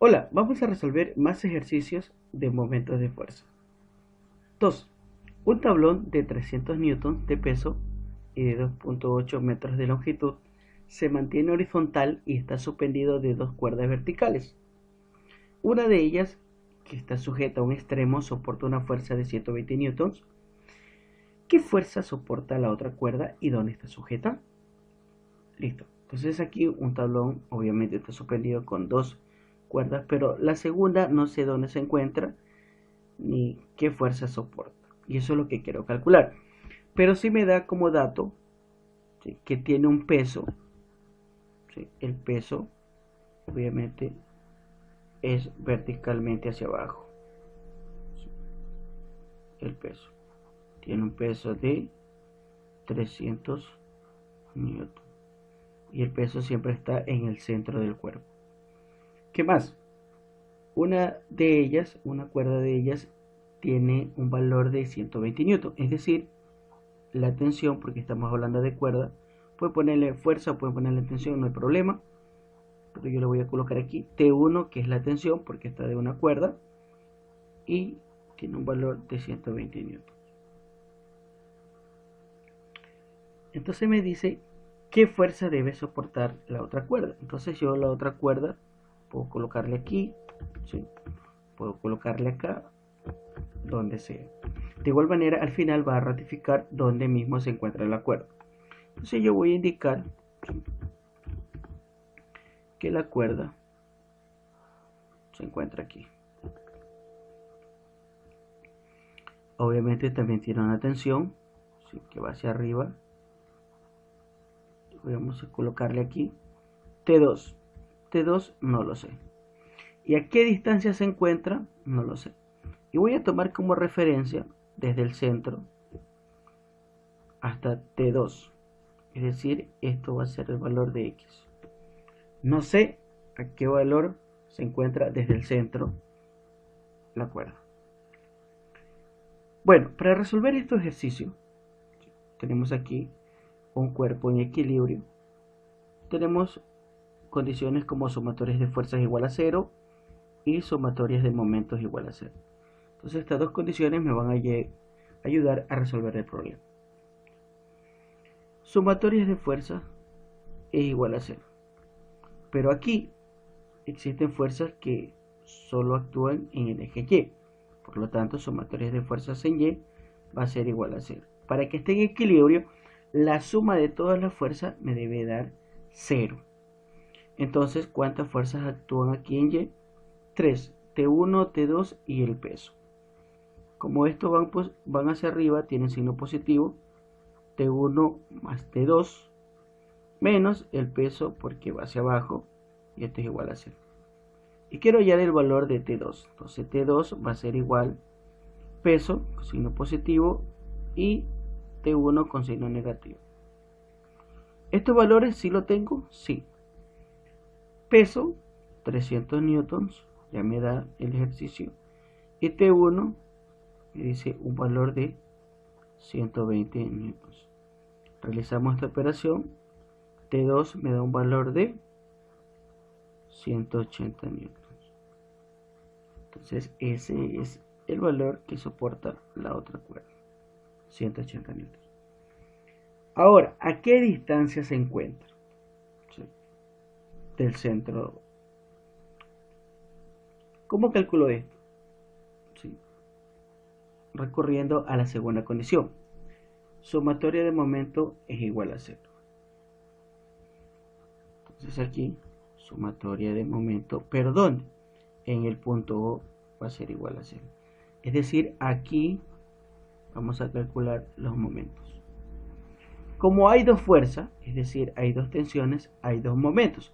Hola, vamos a resolver más ejercicios de momentos de fuerza. 2. Un tablón de 300 newtons de peso y de 2,8 metros de longitud se mantiene horizontal y está suspendido de dos cuerdas verticales. Una de ellas, que está sujeta a un extremo, soporta una fuerza de 120 newtons. ¿Qué fuerza soporta la otra cuerda y dónde está sujeta? Listo. Entonces aquí un tablón obviamente está suspendido con dos cuerdas, pero la segunda no sé dónde se encuentra ni qué fuerza soporta. Y eso es lo que quiero calcular. Pero sí me da como dato, ¿sí?, que tiene un peso. ¿Sí? El peso obviamente es verticalmente hacia abajo. ¿Sí? El peso tiene un peso de 300 newton. Y el peso siempre está en el centro del cuerpo. ¿Qué más? Una cuerda de ellas, tiene un valor de 120 newton. Es decir, la tensión, porque estamos hablando de cuerda, puede ponerle fuerza, puede ponerle tensión, no hay problema. Pero yo le voy a colocar aquí T1, que es la tensión, porque está de una cuerda. Y tiene un valor de 120 newton. Entonces me dice qué fuerza debe soportar la otra cuerda. Entonces yo la otra cuerda puedo colocarle aquí, ¿sí? Puedo colocarle acá, donde sea. De igual manera, al final va a ratificar donde mismo se encuentra la cuerda. Entonces yo voy a indicar que la cuerda se encuentra aquí. Obviamente también tiene una tensión, ¿sí?, que va hacia arriba. Vamos a colocarle aquí T2. T2 no lo sé. ¿Y a qué distancia se encuentra? No lo sé. Y voy a tomar como referencia desde el centro hasta T2. Es decir, esto va a ser el valor de X. No sé a qué valor se encuentra desde el centro la cuerda. Bueno, para resolver este ejercicio, tenemos aquí un cuerpo en equilibrio. Tenemos condiciones como sumatorias de fuerzas igual a 0 y sumatorias de momentos igual a 0. Entonces estas dos condiciones me van a ayudar a resolver el problema. Sumatorias de fuerza es igual a 0. Pero aquí existen fuerzas que solo actúan en el eje Y. Por lo tanto, sumatorias de fuerzas en Y va a ser igual a 0. Para que esté en equilibrio, la suma de todas las fuerzas me debe dar 0. Entonces, ¿cuántas fuerzas actúan aquí en Y? 3. T1, T2 y el peso. Como estos van hacia arriba, tienen signo positivo. T1 más T2 menos el peso porque va hacia abajo. Y esto es igual a 0. Y quiero hallar el valor de T2. Entonces T2 va a ser igual peso con signo positivo y T1 con signo negativo. ¿Estos valores sí lo tengo? Sí. Peso 300 newtons, ya me da el ejercicio. Y T1 me dice un valor de 120 newtons. Realizamos esta operación. T2 me da un valor de 180 newtons. Entonces ese es el valor que soporta la otra cuerda, 180 newtons. Ahora, ¿a qué distancia se encuentra? ¿Sí?, del centro. ¿Cómo calculo esto? ¿Sí?, recurriendo a la segunda condición. Sumatoria de momento es igual a 0. Entonces aquí, sumatoria de momento, pero ¿dónde? En el punto O va a ser igual a 0. Es decir, aquí vamos a calcular los momentos. Como hay dos fuerzas, es decir, hay dos tensiones, hay dos momentos.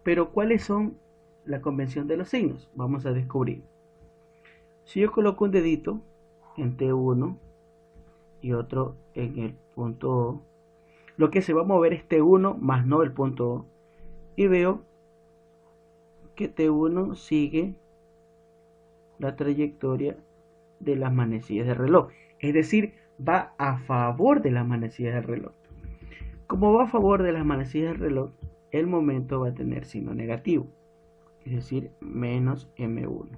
Pero ¿cuáles son la convención de los signos? Vamos a descubrir. Si yo coloco un dedito en T1 y otro en el punto O, lo que se va a mover es T1 más no el punto O. Y veo que T1 sigue la trayectoria de las manecillas del reloj. Es decir, va a favor de las manecillas del reloj. Como va a favor de las manecillas del reloj, el momento va a tener signo negativo. es decir, menos M1.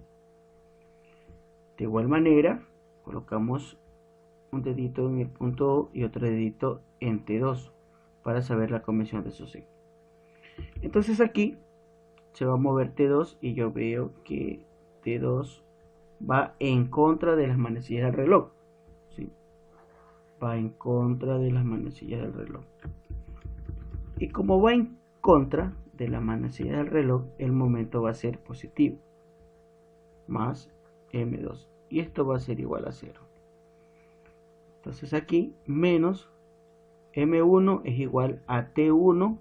De igual manera, colocamos un dedito en el punto O y otro dedito en T2 para saber la convención de sucesión. Entonces aquí se va a mover T2 y yo veo que T2 va en contra de las manecillas del reloj. ¿Sí? Va en contra de las manecillas del reloj. Y como va en contra de la manecilla del reloj, el momento va a ser positivo, más M2. Y esto va a ser igual a 0. Entonces aquí, menos M1 es igual a T1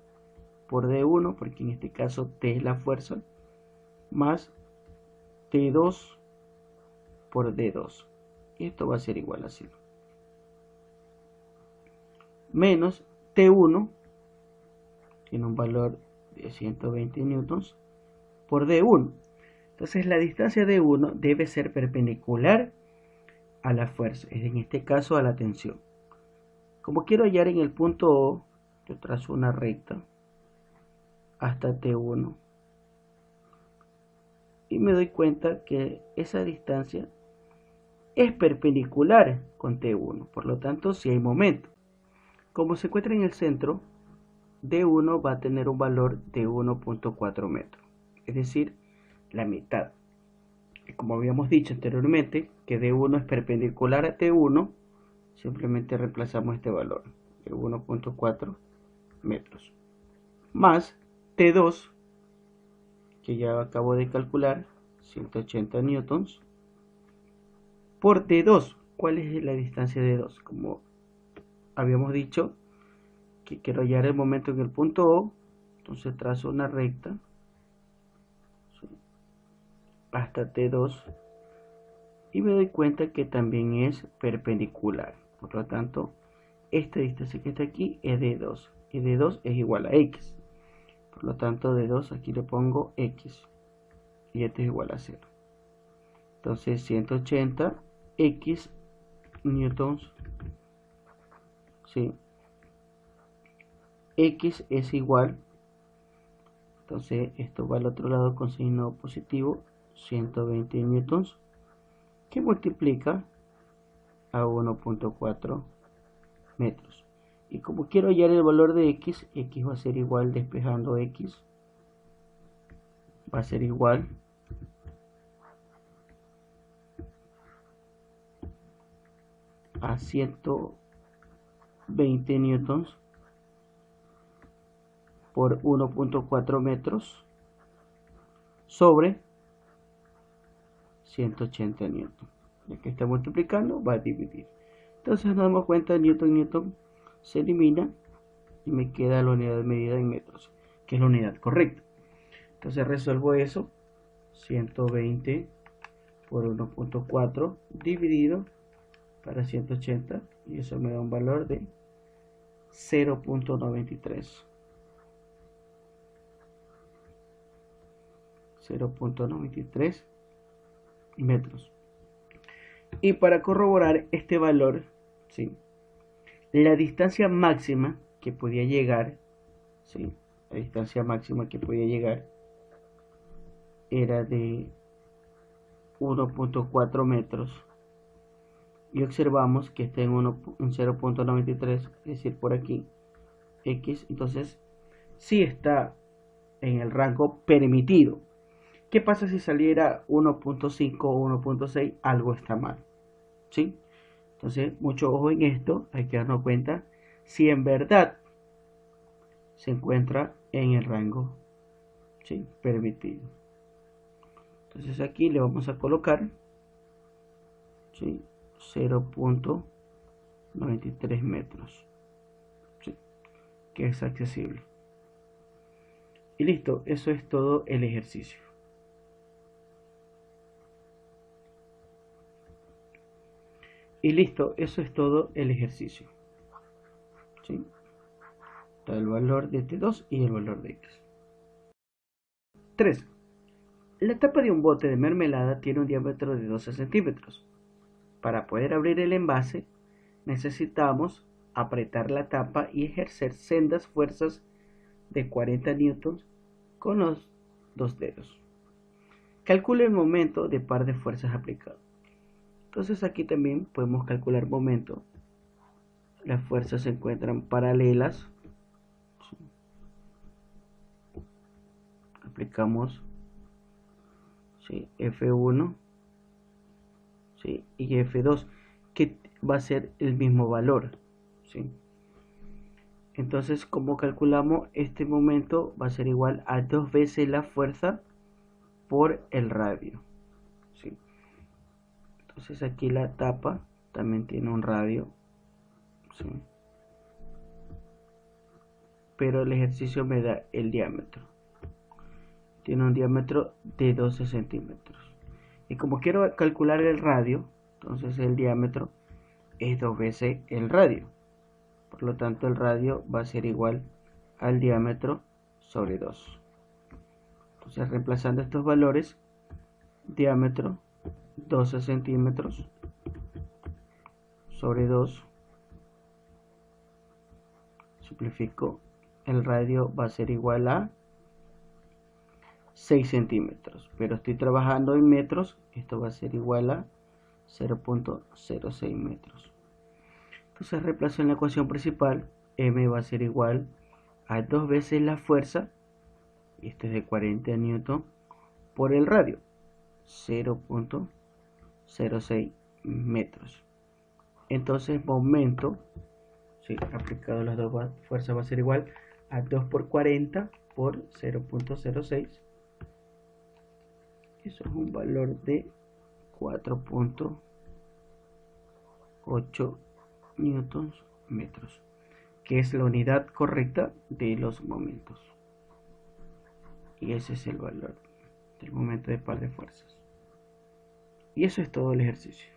por D1, porque en este caso T es la fuerza, más T2 por D2. Y esto va a ser igual a 0. Menos T1 tiene un valor de 120 newtons por D1. Entonces la distancia D1 debe ser perpendicular a la fuerza, en este caso a la tensión. Como quiero hallar en el punto O, yo trazo una recta hasta T1 y me doy cuenta que esa distancia es perpendicular con T1, por lo tanto si hay momento. Como se encuentra en el centro, D1 va a tener un valor de 1.4 metros, es decir, la mitad. Y como habíamos dicho anteriormente, que D1 es perpendicular a T1, simplemente reemplazamos este valor de 1.4 metros. Más T2, que ya acabo de calcular, 180 newtons, por D2. ¿Cuál es la distancia de D2? Como habíamos dicho, que quiero hallar el momento en el punto O, entonces trazo una recta hasta T2 y me doy cuenta que también es perpendicular. Por lo tanto, esta distancia que está aquí es D2 y D2 es igual a X. Por lo tanto, D2 aquí le pongo X y este es igual a 0. Entonces 180 X newtons, ¿sí? X es igual, entonces esto va al otro lado con signo positivo, 120 newtons, que multiplica a 1.4 metros. Y como quiero hallar el valor de X, X va a ser igual, despejando X, va a ser igual a 120 newtons por 1.4 metros sobre 180 newtons. Ya que está multiplicando, va a dividir. Entonces nos damos cuenta, Newton se elimina y me queda la unidad de medida en metros, que es la unidad correcta. Entonces resuelvo eso, 120 por 1.4 dividido para 180, y eso me da un valor de 0.93. 0.93 metros. Y para corroborar este valor, ¿sí?, la distancia máxima que podía llegar, ¿sí?, la distancia máxima que podía llegar era de 1.4 metros. Y observamos que está en 0.93, es decir, por aquí, X. Entonces, sí está en el rango permitido. ¿Qué pasa si saliera 1.5 o 1.6? Algo está mal, ¿sí? Entonces, mucho ojo en esto, hay que darnos cuenta si en verdad se encuentra en el rango, ¿sí?, permitido. Entonces aquí le vamos a colocar, ¿sí?, 0.93 metros, ¿sí?, que es accesible. Y listo, eso es todo el ejercicio. Y listo, eso es todo el ejercicio, ¿sí? Está el valor de T2 y el valor de X. 3. La tapa de un bote de mermelada tiene un diámetro de 12 centímetros. Para poder abrir el envase, necesitamos apretar la tapa y ejercer sendas fuerzas de 40 newtons con los dos dedos. Calcule el momento de par de fuerzas aplicado. Entonces aquí también podemos calcular momento. Las fuerzas se encuentran paralelas. Aplicamos, ¿sí?, F1, ¿sí?, y F2, que va a ser el mismo valor, ¿sí? Entonces, como calculamos, este momento va a ser igual a 2 veces la fuerza por el radio, ¿sí? Entonces aquí la tapa también tiene un radio, ¿sí?, pero el ejercicio me da el diámetro. Tiene un diámetro de 12 centímetros. Y como quiero calcular el radio, entonces el diámetro es 2 veces el radio. Por lo tanto, el radio va a ser igual al diámetro sobre 2. Entonces, reemplazando estos valores, diámetro 12 centímetros sobre 2, simplifico, el radio va a ser igual a 6 centímetros, pero estoy trabajando en metros, esto va a ser igual a 0.06 metros. Entonces reemplazo en la ecuación principal, m va a ser igual a 2 veces la fuerza, y este es de 40 newton, por el radio, 0.06 metros. Entonces momento, ¿sí?, aplicado a las dos fuerzas, va a ser igual a 2 por 40 por 0.06. Eso es un valor de 4.8 newtons metros, que es la unidad correcta de los momentos. Y ese es el valor del momento de par de fuerzas. Y eso es todo el ejercicio.